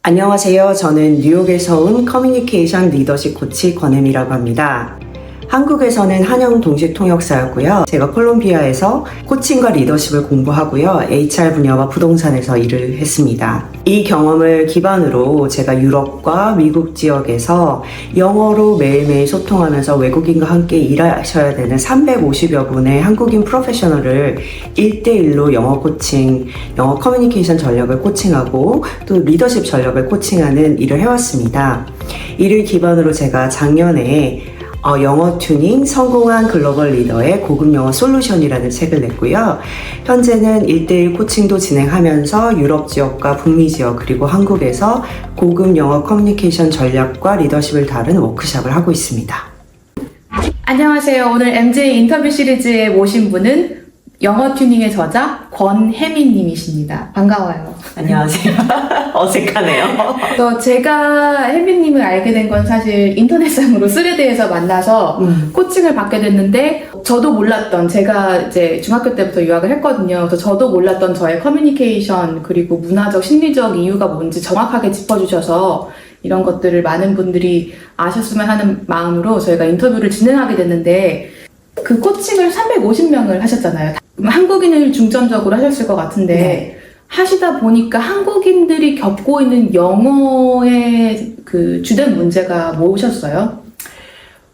안녕하세요. 저는 뉴욕에서 온 커뮤니케이션 리더십 코치 권혜미라고 합니다. 한국에서는 한영 동시 통역사였고요. 제가 콜롬비아에서 코칭과 리더십을 공부하고요. HR 분야와 부동산에서 일을 했습니다. 이 경험을 기반으로 제가 유럽과 미국 지역에서 영어로 매일매일 소통하면서 외국인과 함께 일하셔야 되는 350여 분의 한국인 프로페셔널을 1대1로 영어 코칭, 영어 커뮤니케이션 전략을 코칭하고 또 리더십 전략을 코칭하는 일을 해왔습니다. 이를 기반으로 제가 작년에 영어 튜닝 성공한 글로벌 리더의 고급 영어 솔루션이라는 책을 냈고요. 현재는 1대1 코칭도 진행하면서 유럽 지역과 북미 지역 그리고 한국에서 고급 영어 커뮤니케이션 전략과 리더십을 다룬 워크숍을 하고 있습니다. 안녕하세요. 오늘 MJ 인터뷰 시리즈에 모신 분은 영어 튜닝의 저자 권혜미 님이십니다. 반가워요. 안녕하세요. 어색하네요. 제가 혜미 님을 알게 된 건 사실 인터넷상으로 스레드에서 만나서 코칭을 받게 됐는데 저도 몰랐던, 제가 이제 중학교 때부터 유학을 했거든요. 그래서 저도 몰랐던 저의 커뮤니케이션 그리고 문화적 심리적 이유가 뭔지 정확하게 짚어주셔서 이런 것들을 많은 분들이 아셨으면 하는 마음으로 저희가 인터뷰를 진행하게 됐는데, 그 코칭을 350명을 하셨잖아요. 한국인을 중점적으로 하셨을 것 같은데, 네. 하시다 보니까 한국인들이 겪고 있는 영어의 그 주된 문제가 무엇이었어요?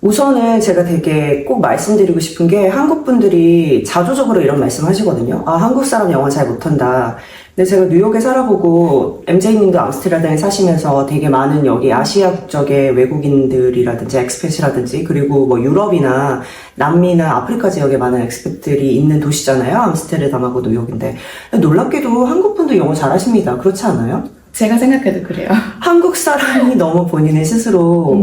우선은 제가 되게 꼭 말씀드리고 싶은 게, 한국 분들이 자조적으로 이런 말씀 하시거든요. 한국 사람 영어 잘 못한다. 근데 제가 뉴욕에 살아보고 MJ님도 암스테르담에 사시면서 되게 많은 여기 아시아 국적의 외국인들이라든지 엑스펫이라든지 그리고 뭐 유럽이나 남미나 아프리카 지역에 많은 엑스펫들이 있는 도시잖아요. 암스테르담하고 뉴욕인데 놀랍게도 한국 분도 영어 잘하십니다. 그렇지 않아요? 제가 생각해도 그래요. 한국 사람이 너무 본인의 스스로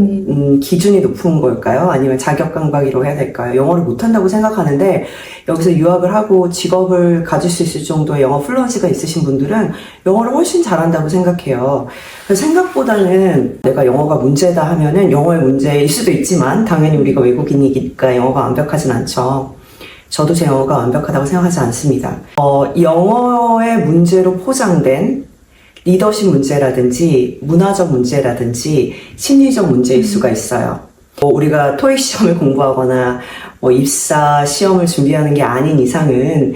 기준이 높은 걸까요? 아니면 자격 강박이라고 해야 될까요? 영어를 못한다고 생각하는데 여기서 유학을 하고 직업을 가질 수 있을 정도의 영어 플루언시가 있으신 분들은 영어를 훨씬 잘한다고 생각해요. 그래서 생각보다는 내가 영어가 문제다 하면은 영어의 문제일 수도 있지만 당연히 우리가 외국인이니까 영어가 완벽하진 않죠. 저도 제 영어가 완벽하다고 생각하지 않습니다. 영어의 문제로 포장된 리더십 문제라든지 문화적 문제라든지 심리적 문제일 수가 있어요. 우리가 토익 시험을 공부하거나 입사 시험을 준비하는 게 아닌 이상은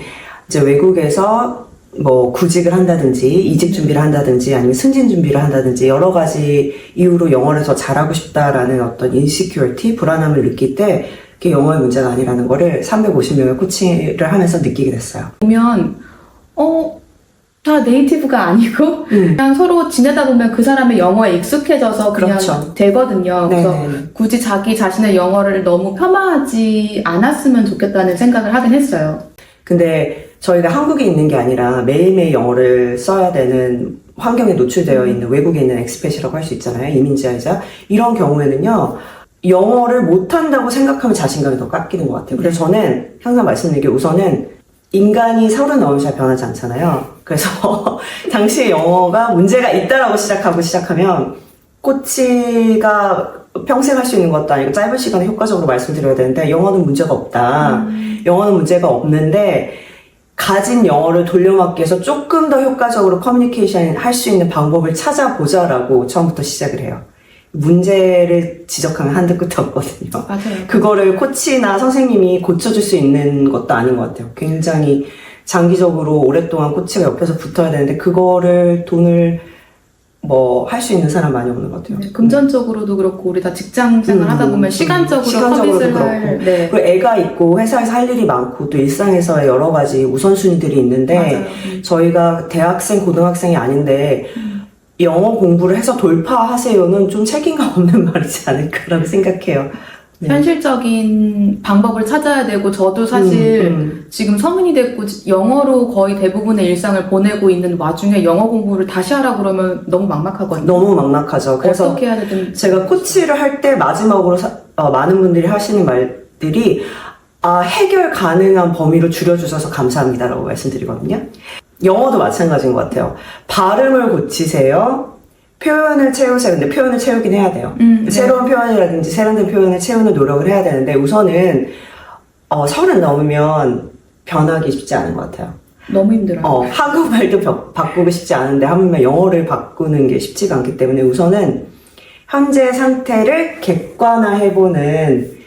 이제 외국에서 구직을 한다든지 이직 준비를 한다든지 아니면 승진 준비를 한다든지 여러 가지 이유로 영어를 더 잘하고 싶다라는 어떤 인시큐리티, 불안함을 느낄 때 그게 영어의 문제가 아니라는 거를 350명의 코칭을 하면서 느끼게 됐어요. 보면 다 네이티브가 아니고 그냥 서로 지내다 보면 그 사람의 영어에 익숙해져서 그냥 그렇죠. 되거든요. 그래서 굳이 자기 자신의 영어를 너무 폄하하지 않았으면 좋겠다는 생각을 하긴 했어요. 근데 저희가 한국에 있는 게 아니라 매일매일 영어를 써야 되는 환경에 노출되어 있는 외국에 있는 엑스펫이라고 할 수 있잖아요. 이민자이자. 이런 경우에는요. 영어를 못한다고 생각하면 자신감이 더 깎이는 것 같아요. 그래서 저는 항상 말씀드린 게 우선은 인간이 30 잘 변하지 않잖아요. 그래서 당시에 영어가 문제가 있다라고 시작하면 코치가 평생 할 수 있는 것도 아니고 짧은 시간에 효과적으로 말씀드려야 되는데 영어는 문제가 없다. 영어는 문제가 없는데 가진 영어를 돌려막기 위해서 조금 더 효과적으로 커뮤니케이션 할 수 있는 방법을 찾아보자라고 처음부터 시작을 해요. 문제를 지적하면 한두 끝도 없거든요. 맞아요. 그거를 코치나 선생님이 고쳐줄 수 있는 것도 아닌 것 같아요. 굉장히 장기적으로 오랫동안 코치가 옆에서 붙어야 되는데 그거를 돈을 할 수 있는 사람 많이 없는 것 같아요. 금전적으로도 그렇고 우리 다 직장 생활 하다 보면 시간적으로 시간적으로도 그렇고 네. 그리고 애가 있고 회사에서 할 일이 많고 또 일상에서의 여러 가지 우선순위들이 있는데 저희가 대학생, 고등학생이 아닌데 영어 공부를 해서 돌파하세요는 좀 책임감 없는 말이지 않을까라고 생각해요. 네. 현실적인 방법을 찾아야 되고 저도 사실 지금 성인이 됐고 영어로 거의 대부분의 일상을 보내고 있는 와중에 영어 공부를 다시 하라 그러면 너무 막막하거든요. 너무 막막하죠. 그래서 어떻게 해야 되든 제가 코치를 할 때 마지막으로 많은 분들이 하시는 말들이 해결 가능한 범위로 줄여주셔서 감사합니다라고 말씀드리거든요. 영어도 마찬가지인 것 같아요. 발음을 고치세요. 표현을 채우세요. 근데 표현을 채우긴 해야 돼요. 새로운 표현이라든지 세련된 표현을 채우는 노력을 해야 되는데 우선은 30 넘으면 변하기 쉽지 않은 것 같아요. 너무 힘들어요. 한국말도 바꾸고 싶지 않은데 하물며 영어를 바꾸는 게 쉽지가 않기 때문에 우선은 현재 상태를 객관화해보는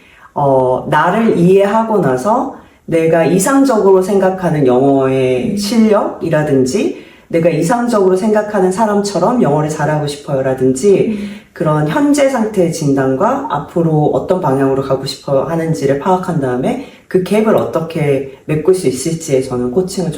나를 이해하고 나서 내가 이상적으로 생각하는 영어의 실력이라든지 내가 이상적으로 생각하는 사람처럼 영어를 잘하고 싶어요 라든지 그런 현재 상태의 진단과 앞으로 어떤 방향으로 가고 싶어 하는지를 파악한 다음에 그 갭을 어떻게 메꿀 수 있을지에 저는 코칭을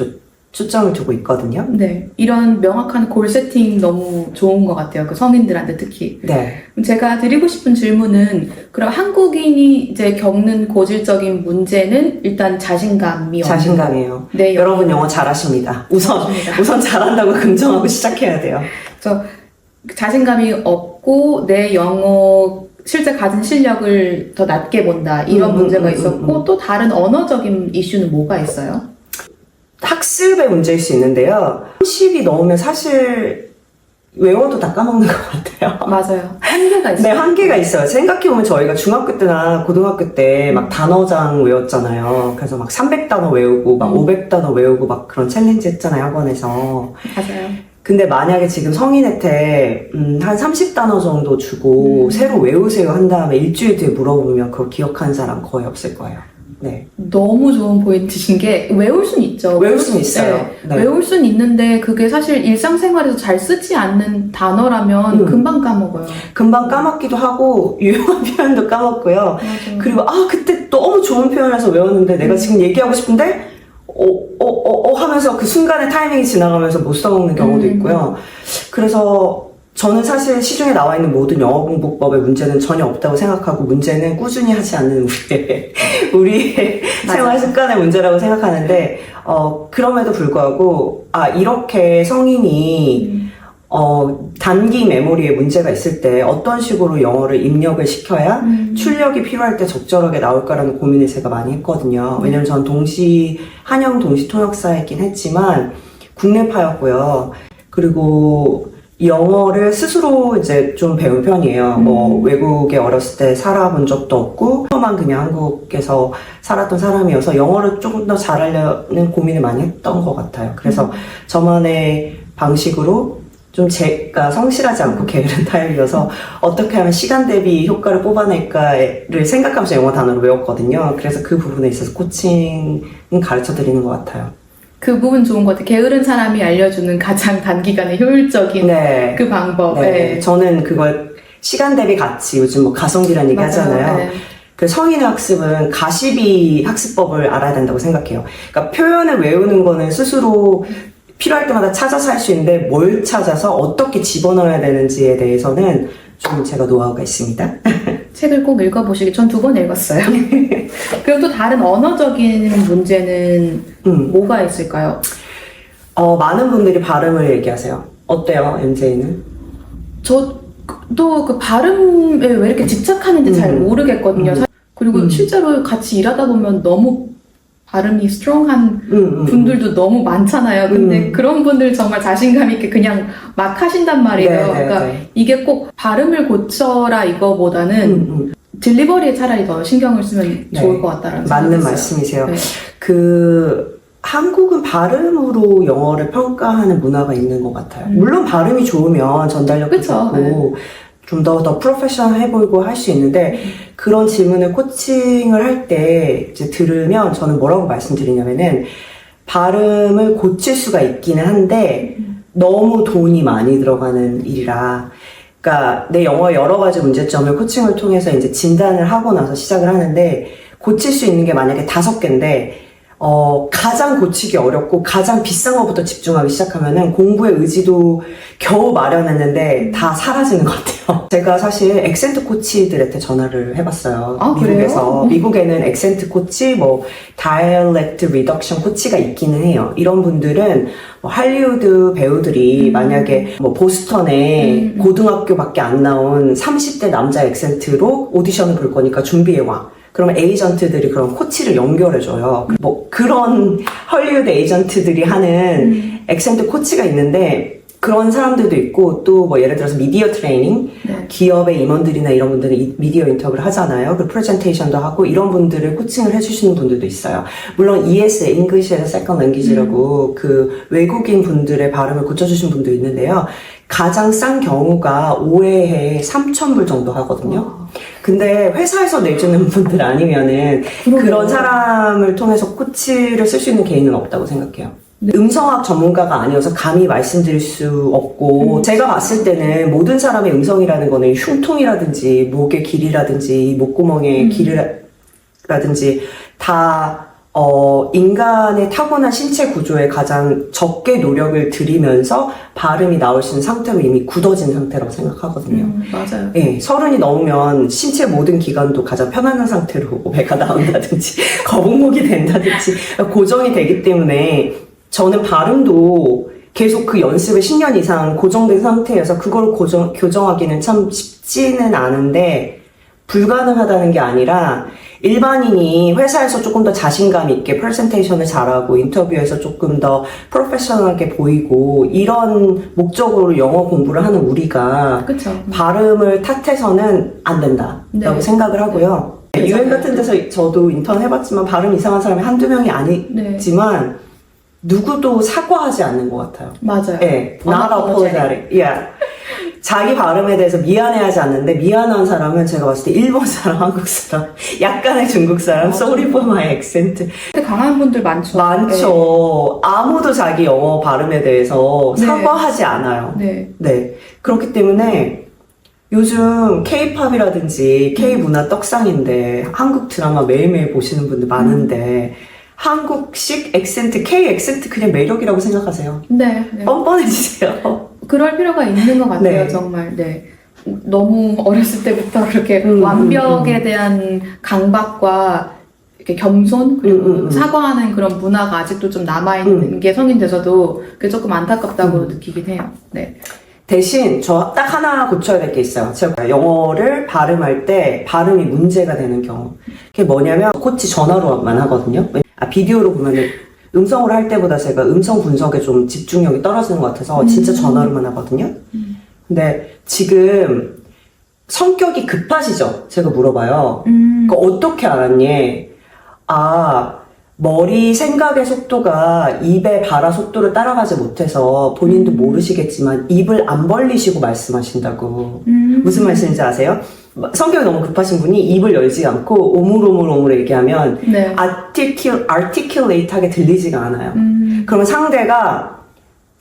초점을 두고 있거든요. 네. 이런 명확한 골 세팅 너무 좋은 것 같아요. 그 성인들한테 특히. 네. 제가 드리고 싶은 질문은 그럼 한국인이 이제 겪는 고질적인 문제는 일단 자신감이 없는 자신감이에요. 네, 여러분 영어 잘하십니다. 잘하십니다. 우선 잘한다고 긍정하고 시작해야 돼요. 그래서 자신감이 없고 내 영어 실제 가진 실력을 더 낮게 본다 이런 문제가 있었고 또 다른 언어적인 이슈는 뭐가 있어요? 학습의 문제일 수 있는데요. 30이 넘으면 사실 외워도 다 까먹는 것 같아요. 맞아요. 한계가 있어요. 네, 한계가 있어요. 생각해보면 저희가 중학교 때나 고등학교 때 막 단어장 외웠잖아요. 그래서 막 300단어 외우고 막 500단어 외우고 막 그런 챌린지 했잖아요, 학원에서. 맞아요. 근데 만약에 지금 성인한테 한 30단어 정도 주고 새로 외우세요 한 다음에 일주일 뒤에 물어보면 그걸 기억하는 사람 거의 없을 거예요. 네. 너무 좋은 포인트신 게 외울 수는 있죠. 외울 수는 있어요. 네. 네. 외울 수는 있는데 그게 사실 일상생활에서 잘 쓰지 않는 단어라면 금방 까먹어요. 금방 까먹기도 하고 유용한 표현도 까먹고요. 맞아요. 그리고 그때 너무 좋은 표현해서 외웠는데 내가 지금 얘기하고 싶은데 하면서 그 순간에 타이밍이 지나가면서 못 써먹는 경우도 있고요. 그래서 저는 사실 시중에 나와 있는 모든 영어 공부법의 문제는 전혀 없다고 생각하고 문제는 꾸준히 하지 않는 우리의 생활 습관의 문제라고 생각하는데 그럼에도 불구하고 이렇게 성인이 단기 메모리에 문제가 있을 때 어떤 식으로 영어를 입력을 시켜야 출력이 필요할 때 적절하게 나올까라는 고민을 제가 많이 했거든요. 왜냐면 전 한영 동시 통역사이긴 했지만 국내파였고요. 그리고 영어를 스스로 이제 좀 배운 편이에요. 뭐 외국에 어렸을 때 살아본 적도 없고 처음만 그냥 한국에서 살았던 사람이어서 영어를 조금 더 잘하려는 고민을 많이 했던 것 같아요. 그래서 저만의 방식으로 좀 제가 성실하지 않고 게으른 타입이어서 어떻게 하면 시간 대비 효과를 뽑아낼까를 생각하면서 영어 단어를 외웠거든요. 그래서 그 부분에 있어서 코칭은 가르쳐 드리는 것 같아요. 그 부분 좋은 것 같아요. 게으른 사람이 알려주는 가장 단기간에 효율적인 네. 그 방법. 네. 네. 저는 그걸 시간 대비 가치, 요즘 뭐 가성비라는 얘기 맞아요. 하잖아요. 네. 그 성인의 학습은 가시비 학습법을 알아야 된다고 생각해요. 그러니까 표현을 외우는 거는 스스로 필요할 때마다 찾아서 할 수 있는데 뭘 찾아서 어떻게 집어넣어야 되는지에 대해서는 좀 제가 노하우가 있습니다. 책을 꼭 읽어보시기. 전 2번 읽었어요. 그리고 또 다른 언어적인 문제는 뭐가 있을까요? 많은 분들이 발음을 얘기하세요. 어때요, MJ는? 저도 그 발음에 왜 이렇게 집착하는지 잘 모르겠거든요. 그리고 실제로 같이 일하다 보면 너무 발음이 스트롱한 분들도 너무 많잖아요. 근데 그런 분들 정말 자신감 있게 그냥 막 하신단 말이에요. 네, 그러니까 네. 이게 꼭 발음을 고쳐라 이거보다는 딜리버리에 차라리 더 신경을 쓰면 네. 좋을 것 같다라는 맞는 생각이 말씀이세요. 있어요. 한국은 발음으로 영어를 평가하는 문화가 있는 것 같아요. 물론 발음이 좋으면 전달력도 그쵸, 좋고 좀 더 프로페셔널해 보이고 할 수 있는데 그런 질문을 코칭을 할 때 이제 들으면 저는 뭐라고 말씀드리냐면은 발음을 고칠 수가 있기는 한데 너무 돈이 많이 들어가는 일이라 그러니까 내 영어의 여러 가지 문제점을 코칭을 통해서 이제 진단을 하고 나서 시작을 하는데 고칠 수 있는 게 만약에 5개인데 가장 고치기 어렵고 가장 비싼 것부터 집중하기 시작하면은 공부의 의지도 겨우 마련했는데 다 사라지는 것 같아요. 제가 사실 액센트 코치들한테 전화를 해봤어요. 미국에서. 그래요? 미국에는 액센트 코치, 다이얼렉트 리덕션 코치가 있기는 해요. 이런 분들은 할리우드 배우들이 만약에 보스턴에 고등학교밖에 안 나온 30대 남자 액센트로 오디션을 볼 거니까 준비해와. 그러면 에이전트들이 그런 코치를 연결해줘요. 그런 헐리우드 에이전트들이 하는 액센트 코치가 있는데 그런 사람들도 있고 또 뭐 예를 들어서 미디어 트레이닝 네. 기업의 임원들이나 이런 분들은 미디어 인터뷰를 하잖아요. 그 프레젠테이션도 하고 이런 분들을 코칭을 해주시는 분들도 있어요. 물론 ES, English as a Second Language라고 그 외국인 분들의 발음을 고쳐주신 분도 있는데요. 가장 싼 경우가 5회에 3,000불 정도 하거든요. 근데 회사에서 내주는 분들 아니면은 그런 사람을 통해서 코치를 쓸 수 있는 개인은 없다고 생각해요. 음성학 전문가가 아니어서 감히 말씀드릴 수 없고 제가 봤을 때는 모든 사람의 음성이라는 거는 흉통이라든지 목의 길이라든지 목구멍의 길이라든지 다 인간의 타고난 신체 구조에 가장 적게 노력을 들이면서 발음이 나올 수 있는 상태로 이미 굳어진 상태라고 생각하거든요. 맞아요. 예, 30이 넘으면 신체 모든 기관도 가장 편안한 상태로 배가 나온다든지 거북목이 된다든지 고정이 되기 때문에 저는 발음도 계속 그 연습을 10년 이상 고정된 상태여서 그걸 교정하기는 참 쉽지는 않은데 불가능하다는 게 아니라 일반인이 회사에서 조금 더 자신감 있게 프레젠테이션을 잘하고 인터뷰에서 조금 더 프로페셔널하게 보이고 이런 목적으로 영어 공부를 하는 우리가 그쵸. 발음을 탓해서는 안 된다라고 네. 생각을 하고요. 네. 유엔 같은 데서 저도 인턴 해봤지만 발음 이상한 사람이 한두 명이 아니지만 누구도 사과하지 않는 것 같아요. 맞아요. 네, not apologetic. Yeah. 자기 발음에 대해서 미안해하지 않는데 미안한 사람은 제가 봤을 때 일본 사람, 한국 사람, 약간의 중국 사람, sorry for my accent. 강한 분들 많죠. 많죠. 아무도 자기 영어 발음에 대해서 네. 사과하지 않아요. 네. 네. 그렇기 때문에 요즘 K-팝이라든지 K-문화 떡상인데 한국 드라마 매일매일 보시는 분들 많은데 한국식 액센트, K 액센트 그냥 매력이라고 생각하세요. 네. 네. 뻔뻔해지세요. 그럴 필요가 있는 것 같아요, 네. 정말. 네. 너무 어렸을 때부터 그렇게 완벽에 대한 강박과 이렇게 겸손 그리고 사과하는 그런 문화가 아직도 좀 남아있는 게 성인 돼서도 그게 조금 안타깝다고 느끼긴 해요. 네. 대신 저 딱 하나 고쳐야 될 게 있어요. 제가 영어를 발음할 때 발음이 문제가 되는 경우. 그게 뭐냐면 코치 전화로만 하거든요. 비디오로 보면은 음성으로 할 때보다 제가 음성 분석에 좀 집중력이 떨어지는 것 같아서 진짜 전화로만 하거든요. 근데 지금 성격이 급하시죠? 제가 물어봐요. 그러니까 어떻게 알았니? 아, 머리 생각의 속도가 입의 발화 속도를 따라가지 못해서 본인도 모르시겠지만 입을 안 벌리시고 말씀하신다고. 무슨 말씀인지 아세요? 성격이 너무 급하신 분이 입을 열지 않고 오물오물 얘기하면 네. articulate하게 들리지가 않아요. 그러면 상대가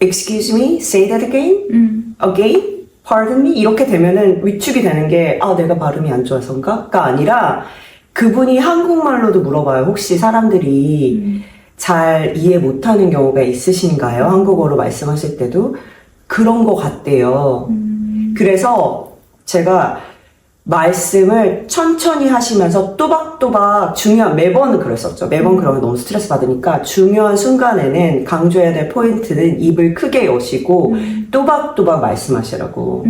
excuse me, say that again, again, pardon me 이렇게 되면은 위축이 되는 게 아 내가 발음이 안 좋아서인가가 아니라 그분이 한국말로도 물어봐요. 혹시 사람들이 잘 이해 못하는 경우가 있으신가요? 한국어로 말씀하실 때도 그런 것 같대요. 그래서 제가 말씀을 천천히 하시면서 또박또박 매번 그랬었죠. 매번 그러면 너무 스트레스 받으니까 중요한 순간에는 강조해야 될 포인트는 입을 크게 여시고 또박또박 말씀하시라고.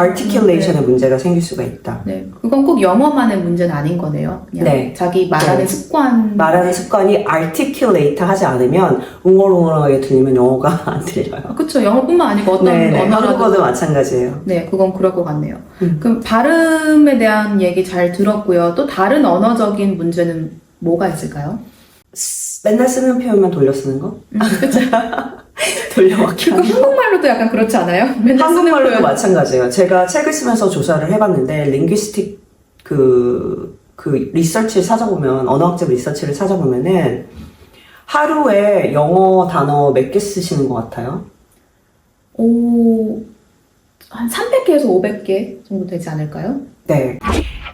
articulation에 문제가 생길 수가 있다. 네. 그건 꼭 영어만의 문제는 아닌 거네요. 그냥 네. 자기 말하는 네. 습관. 말하는 습관이 articulate 하지 않으면 웅얼웅얼하게 들리면 영어가 안 들려요. 그쵸. 영어뿐만 아니고 어떤 네네. 언어라도. 한국어도 마찬가지예요. 네, 그건 그럴 것 같네요. 그럼 발음에 대한 얘기 잘 들었고요. 또 다른 언어적인 문제는 뭐가 있을까요? 맨날 쓰는 표현만 돌려 쓰는 거? 그쵸. 돌려막기 그거 한국말로도 약간 그렇지 않아요? 맨날 쓰는 한국말로도 표현. 마찬가지예요. 제가 책을 쓰면서 조사를 해봤는데 링귀스틱 그 리서치를 찾아보면 언어학적 리서치를 찾아보면은 하루에 영어 단어 몇 개 쓰시는 것 같아요? 한 300개에서 500개 정도 되지 않을까요? 네.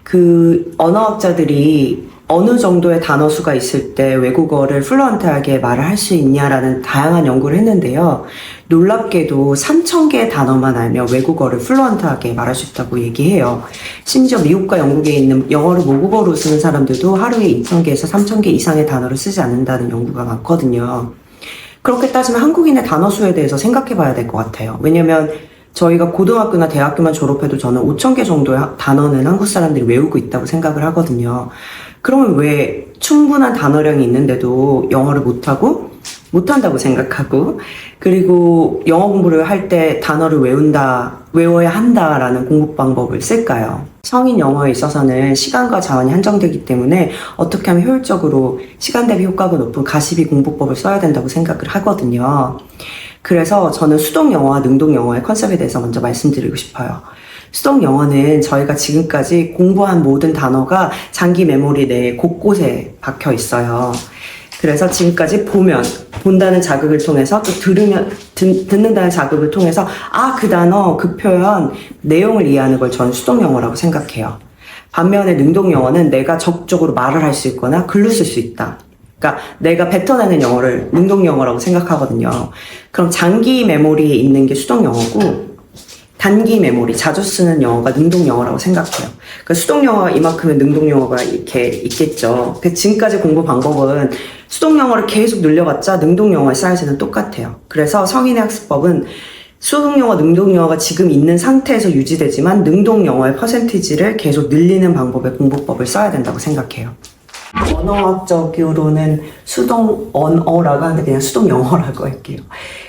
그 언어학자들이 어느 정도의 단어 수가 있을 때 외국어를 플루언트하게 말을 할 수 있냐라는 다양한 연구를 했는데요. 놀랍게도 3,000개의 단어만 알면 외국어를 플루언트하게 말할 수 있다고 얘기해요. 심지어 미국과 영국에 있는 영어를 모국어로 쓰는 사람들도 하루에 2,000개에서 3,000개 이상의 단어를 쓰지 않는다는 연구가 많거든요. 그렇게 따지면 한국인의 단어 수에 대해서 생각해 봐야 될 것 같아요. 왜냐면 저희가 고등학교나 대학교만 졸업해도 저는 5,000개 정도의 단어는 한국 사람들이 외우고 있다고 생각을 하거든요. 그러면 왜 충분한 단어량이 있는데도 영어를 못하고 못한다고 생각하고, 그리고 영어 공부를 할 때 단어를 외워야 한다라는 공부 방법을 쓸까요? 성인 영어에 있어서는 시간과 자원이 한정되기 때문에 어떻게 하면 효율적으로 시간 대비 효과가 높은 가시비 공부법을 써야 된다고 생각을 하거든요. 그래서 저는 수동 영어와 능동 영어의 컨셉에 대해서 먼저 말씀드리고 싶어요. 수동 영어는 저희가 지금까지 공부한 모든 단어가 장기 메모리 내에 곳곳에 박혀 있어요. 그래서 지금까지 본다는 자극을 통해서 또 듣는다는 자극을 통해서 그 단어, 그 표현, 내용을 이해하는 걸 저는 수동 영어라고 생각해요. 반면에 능동 영어는 내가 적극적으로 말을 할 수 있거나 글로 쓸 수 있다. 그러니까 내가 뱉어내는 영어를 능동 영어라고 생각하거든요. 그럼 장기 메모리에 있는 게 수동 영어고 단기 메모리, 자주 쓰는 영어가 능동 영어라고 생각해요. 그러니까 수동 영어가 이만큼의 능동 영어가 이렇게 있겠죠. 지금까지 공부 방법은 수동 영어를 계속 늘려봤자 능동 영어의 사이즈는 똑같아요. 그래서 성인의 학습법은 수동 영어, 능동 영어가 지금 있는 상태에서 유지되지만 능동 영어의 퍼센티지를 계속 늘리는 방법의 공부법을 써야 된다고 생각해요. 언어학적으로는 수동 언어라고 하는데 그냥 수동 영어라고 할게요.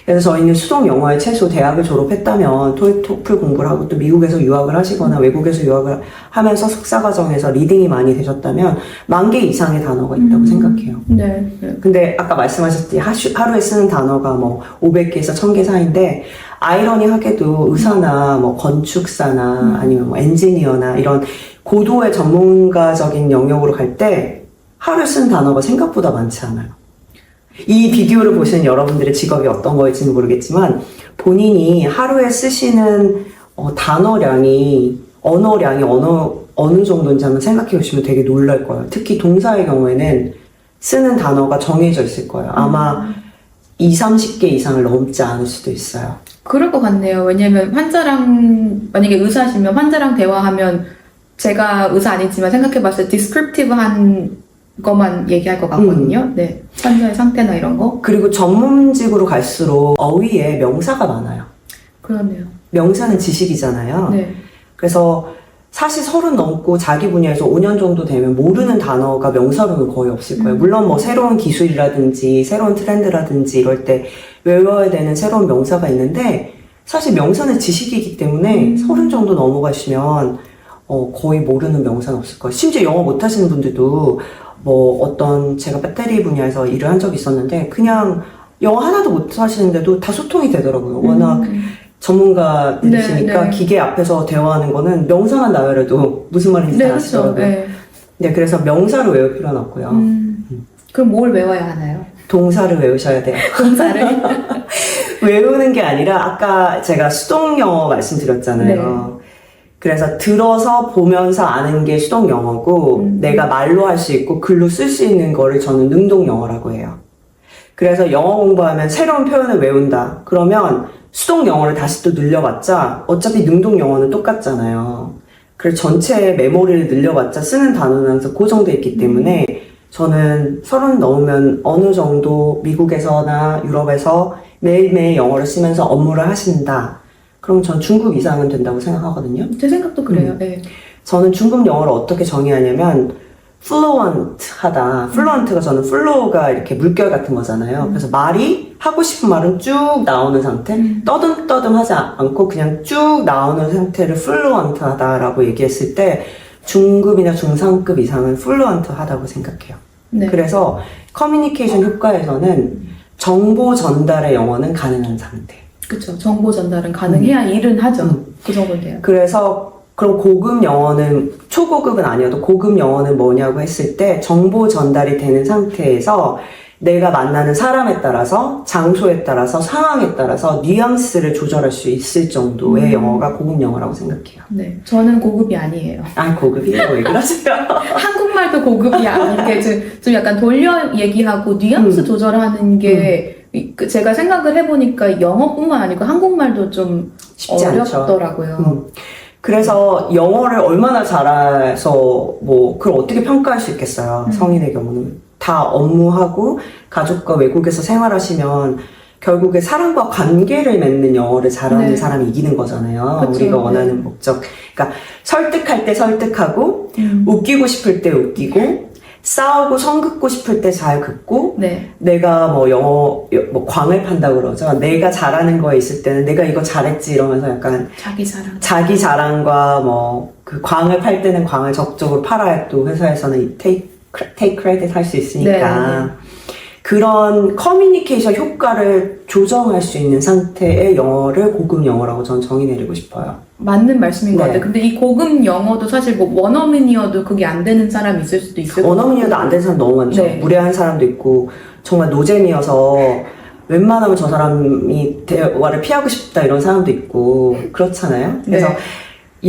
그래서 저희는 수동 영어에 최소 대학을 졸업했다면 토익, 토플 공부를 하고 또 미국에서 유학을 하시거나 외국에서 유학을 하면서 석사과정에서 리딩이 많이 되셨다면 10,000개 이상의 단어가 있다고 생각해요. 네. 근데 아까 말씀하셨듯이 하루에 쓰는 단어가 뭐 500개에서 1000개 사이인데 아이러니하게도 의사나 뭐 건축사나 아니면 뭐 엔지니어나 이런 고도의 전문가적인 영역으로 갈 때 하루에 쓰는 단어가 생각보다 많지 않아요. 이 비디오를 보시는 여러분들의 직업이 어떤 거일지는 모르겠지만 본인이 하루에 쓰시는 단어량이 언어량이 어느 정도인지 한번 생각해 보시면 되게 놀랄 거예요. 특히 동사의 경우에는 쓰는 단어가 정해져 있을 거예요. 아마 20-30개 이상을 넘지 않을 수도 있어요. 그럴 것 같네요. 왜냐면 만약에 의사시면 환자랑 대화하면 제가 의사 아니지만 생각해봤을 때 디스크립티브한 것만 얘기할 것 같거든요. 네, 환자의 상태나 이런 거. 그리고 전문직으로 갈수록 어휘에 명사가 많아요. 그렇네요. 명사는 지식이잖아요. 네. 그래서 사실 30 넘고 자기 분야에서 5년 정도 되면 모르는 단어가 명사로는 거의 없을 거예요. 물론 뭐 새로운 기술이라든지 새로운 트렌드라든지 이럴 때 외워야 되는 새로운 명사가 있는데 사실 명사는 지식이기 때문에 30 정도 넘어가시면 거의 모르는 명사는 없을 거예요. 심지어 영어 못하시는 분들도 뭐 제가 배터리 분야에서 일을 한 적이 있었는데 그냥 영어 하나도 못하시는데도 다 소통이 되더라고요. 워낙 전문가들이시니까 네. 기계 앞에서 대화하는 거는 명사만 나열해도 무슨 말인지 다 아시더라고요. 네. 네, 그래서 명사를 외울 필요는 없고요. 그럼 뭘 외워야 하나요? 동사를 외우셔야 돼요. 동사를? 외우는 게 아니라 아까 제가 수동 영어 말씀드렸잖아요. 그래서 들어서 보면서 아는 게 수동 영어고 내가 말로 할 수 있고 글로 쓸 수 있는 거를 저는 능동 영어라고 해요. 그래서 영어 공부하면 새로운 표현을 외운다. 그러면 수동 영어를 다시 또 늘려봤자 어차피 능동 영어는 똑같잖아요. 그래서 전체 메모리를 늘려봤자 쓰는 단어는 항상 고정돼 있기 때문에 저는 30 넘으면 어느 정도 미국에서나 유럽에서 매일매일 영어를 쓰면서 업무를 하신다. 그럼 전 중급 이상은 된다고 생각하거든요. 제 생각도 그래요. 네. 저는 중급 영어를 어떻게 정의하냐면 fluent하다. fluent가 저는 flow가 이렇게 물결 같은 거잖아요. 그래서 말이 하고 싶은 말은 쭉 나오는 상태, 떠듬떠듬 하지 않고 그냥 쭉 나오는 상태를 fluent하다라고 얘기했을 때 중급이나 중상급 이상은 fluent하다고 생각해요. 네. 그래서 커뮤니케이션 효과에서는 정보 전달의 영어는 가능한 상태. 그렇죠. 정보 전달은 가능해야 일은 하죠. 그 정도는 돼요. 그래서 그럼 고급 영어는 초고급은 아니어도 고급 영어는 뭐냐고 했을 때 정보 전달이 되는 상태에서 내가 만나는 사람에 따라서 장소에 따라서 상황에 따라서 뉘앙스를 조절할 수 있을 정도의 영어가 고급 영어라고 생각해요. 네, 저는 고급이 아니에요. 고급이라고 왜 그러세요? 한국말도 고급이 아닌게 좀 약간 돌려 얘기하고 뉘앙스 조절하는 게 제가 생각을 해보니까 영어뿐만 아니고 한국말도 좀 쉽지 어렵더라고요. 그래서 영어를 얼마나 잘해서 그걸 어떻게 평가할 수 있겠어요. 성인의 경우는. 다 업무하고 가족과 외국에서 생활하시면 결국에 사람과 관계를 맺는 영어를 잘하는 사람이 이기는 거잖아요. 그쵸, 우리가 원하는 목적. 그러니까 설득할 때 설득하고 웃기고 싶을 때 웃기고 싸우고 선 긋고 싶을 때 잘 긋고, 네. 내가 뭐 뭐 광을 판다 그러죠. 내가 잘하는 거에 있을 때는 내가 이거 잘했지 이러면서 약간 자기 자랑과 뭐 그 광을 팔 때는 광을 적극적으로 팔아야 또 회사에서는 take credit 할 수 있으니까. 네. 그런 커뮤니케이션 효과를 조정할 수 있는 상태의 영어를 고급 영어라고 저는 정의 내리고 싶어요. 맞는 말씀인 것 네. 같아요. 근데 이 고급 영어도 사실 뭐 원어민이어도 그게 안 되는 사람이 있을 수도 있을 것 원어민이어도 안 되는 사람 너무 많죠. 네. 무례한 사람도 있고 정말 노잼이어서 웬만하면 저 사람이 대화를 피하고 싶다 이런 사람도 있고 그렇잖아요. 그래서 네.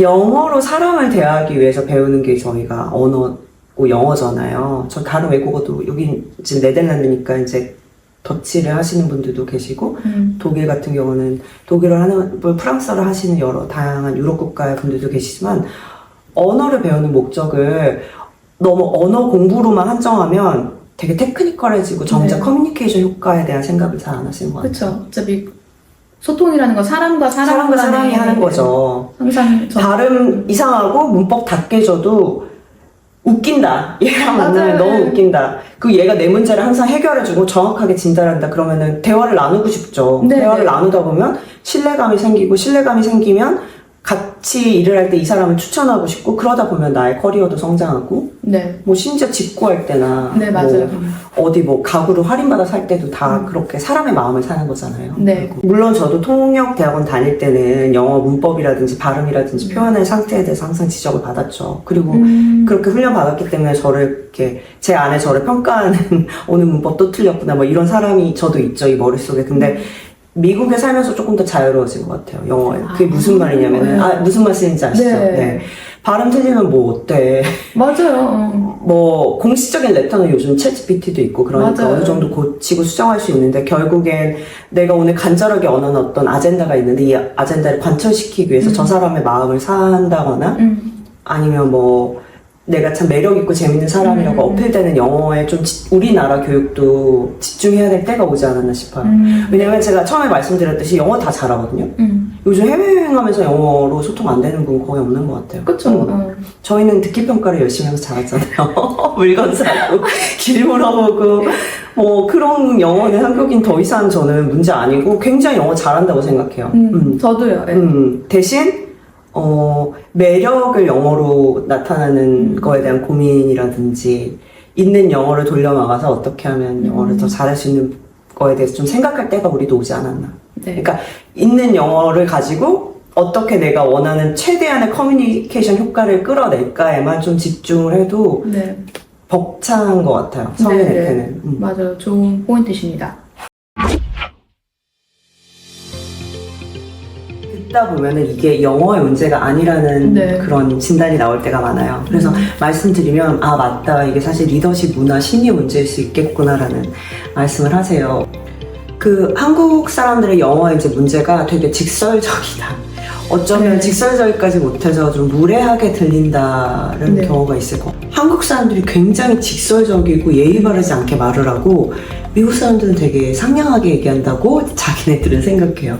영어로 사람을 대하기 위해서 배우는 게 저희가 언어고 영어잖아요. 저 다른 외국어도 여기 지금 네덜란드니까 이제 더치를 하시는 분들도 계시고 독일 같은 경우는 독일어를 하는 분, 프랑스어를 하시는 여러 다양한 유럽 국가의 분들도 계시지만 언어를 배우는 목적을 너무 언어 공부로만 한정하면 되게 테크니컬해지고 정작 네. 커뮤니케이션 효과에 대한 생각을 잘 안 하시는 것 같아요. 그렇죠. 어차피 소통이라는 건 사람과 사람과 사람이 하는 거죠. 항상 발음 이상하고 문법 다 깨져도 웃긴다. 얘랑 만나면 맞아요. 너무 웃긴다. 그 얘가 내 문제를 항상 해결해주고 정확하게 진단한다. 그러면은 대화를 나누고 싶죠. 네, 대화를 네. 나누다 보면 신뢰감이 생기고 신뢰감이 생기면 같이 일을 할 때 이 사람을 추천하고 싶고 그러다 보면 나의 커리어도 성장하고 네. 뭐 심지어 직구할 때나 네, 맞아요. 뭐 어디 뭐 가구를 할인받아 살 때도 다 그렇게 사람의 마음을 사는 거잖아요. 네. 물론 저도 통역 대학원 다닐 때는 영어 문법이라든지 발음이라든지 표현의 상태에 대해서 항상 지적을 받았죠. 그리고 그렇게 훈련 받았기 때문에 저를 이렇게 제 안에 저를 평가하는 오늘 문법 또 틀렸구나 뭐 이런 사람이 저도 있죠, 이 머릿속에. 근데 미국에 살면서 조금 더 자유로워진 것 같아요, 영어에. 그게 무슨 말이냐면은, 네. 무슨 말씀인지 아시죠? 네. 발음 틀리면 뭐 어때? 맞아요. 뭐, 공식적인 레터는 요즘 챗GPT도 있고, 그러니까 맞아요. 어느 정도 고치고 수정할 수 있는데, 결국엔 내가 오늘 간절하게 원하는 어떤 아젠다가 있는데, 이 아젠다를 관철시키기 위해서 저 사람의 마음을 사한다거나, 아니면 뭐, 내가 참 매력있고 재밌는 사람이라고 어필되는 영어에 좀 우리나라 교육도 집중해야 될 때가 오지 않았나 싶어요. 왜냐면 제가 처음에 말씀드렸듯이 영어 다 잘하거든요. 요즘 해외여행하면서 영어로 소통 안 되는 분 거의 없는 것 같아요. 그쵸. 저희는 듣기 평가를 열심히 하면서 잘하잖아요. 물건 사고, 길 물어보고, 뭐 그런 영어는 한국인 더 이상 저는 문제 아니고 굉장히 영어 잘한다고 생각해요. 저도요. 네. 대신 매력을 영어로 나타나는 거에 대한 고민이라든지 있는 영어를 돌려막아서 어떻게 하면 영어를 더 잘할 수 있는 거에 대해서 좀 생각할 때가 우리도 오지 않았나. 네. 그러니까 있는 영어를 가지고 어떻게 내가 원하는 최대한의 커뮤니케이션 효과를 끌어낼까에만 좀 집중을 해도 네. 벅찬 것 같아요. 성인일 네, 네. 때는. 맞아요. 좋은 포인트십니다. 듣다 보면은 이게 영어의 문제가 아니라는 네. 그런 진단이 나올 때가 많아요. 그래서 말씀드리면 아 맞다 이게 사실 리더십 문화 심리 문제일 수 있겠구나라는 말씀을 하세요. 그 한국 사람들의 영어의 이제 문제가 되게 직설적이다. 어쩌면 네. 직설적이까지 못해서 좀 무례하게 들린다는 네. 경우가 있을 것 같아요. 한국 사람들이 굉장히 직설적이고 예의 바르지 않게 말을 하고 미국 사람들은 되게 상냥하게 얘기한다고 자기네들은 생각해요.